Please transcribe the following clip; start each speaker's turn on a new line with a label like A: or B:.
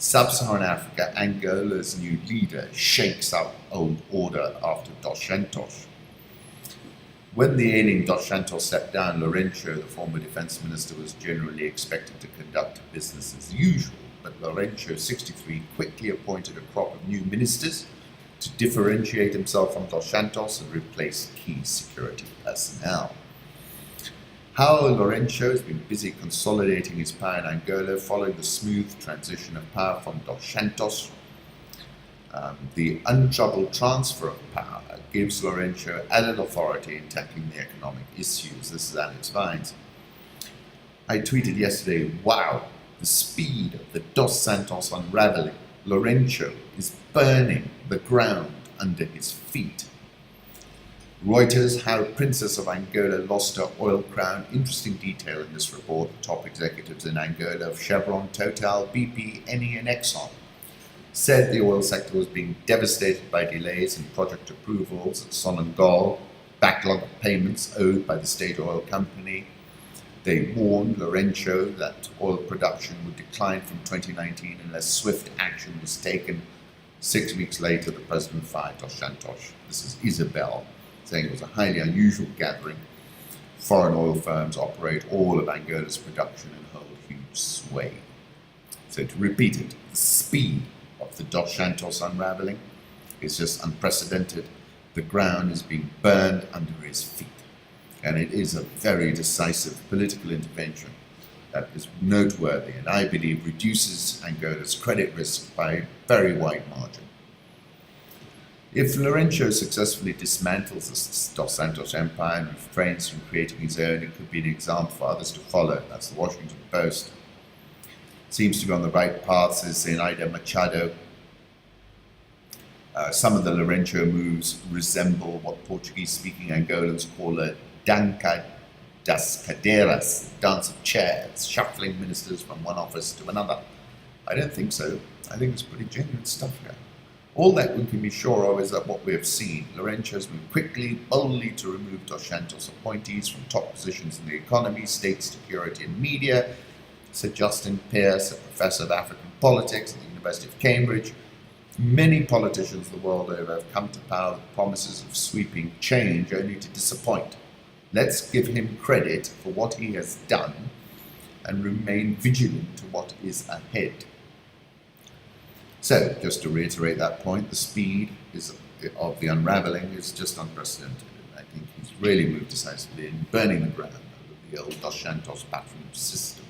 A: Sub-Saharan Africa, Angola's new leader shakes up old order after Dos Santos. When the ailing Dos Santos stepped down, Lourenco, the former defense minister, was generally expected to conduct business as usual, but Lourenco, 63, quickly appointed a crop of new ministers to differentiate himself from Dos Santos and replace key security personnel. Joao Lourenco has been busy consolidating his power in Angola following the smooth transition of power from Dos Santos. The untroubled transfer of power gives Lourenco added authority in tackling the economic issues. This is Alex Vines. I tweeted yesterday, wow, the speed of the Dos Santos unraveling. Lourenco is burning the ground under his feet. Reuters, how Princess of Angola lost her oil crown. Interesting detail in this report. The top executives in Angola of Chevron, Total, BP, Eni and Exxon said the oil sector was being devastated by delays in project approvals at Sonangol, backlog of payments owed by the state oil company. They warned Lourenco that oil production would decline from 2019 unless swift action was taken. 6 weeks later, the president fired Dos Santos. This is Isabel, saying it was a highly unusual gathering. Foreign oil firms operate all of Angola's production and hold huge sway. So to repeat it, the speed of the Dos Santos unraveling is just unprecedented. The ground is being burned under his feet. And it is a very decisive political intervention that is noteworthy and I believe reduces Angola's credit risk by a very wide margin. If Lourenco successfully dismantles the Dos Santos empire and refrains from creating his own, it could be an example for others to follow. That's the Washington Post. Seems to be on the right path, says Zenaida Machado. Some of the Lourenco moves resemble what Portuguese-speaking Angolans call a dança das cadeiras, dance of chairs, shuffling ministers from one office to another. I don't think so. I think it's pretty genuine stuff here. All that we can be sure of is that what we have seen. Lourenco has moved quickly, boldly to remove Dos Santos appointees from top positions in the economy, state security and media, said Justin Pearce, a professor of African politics at the University of Cambridge. Many politicians the world over have come to power with promises of sweeping change only to disappoint. Let's give him credit for what he has done and remain vigilant to what is ahead. So, just to reiterate that point, the speed of the unraveling is just unprecedented. I think he's really moved decisively in burning the ground over the old Dos Santos patronage system.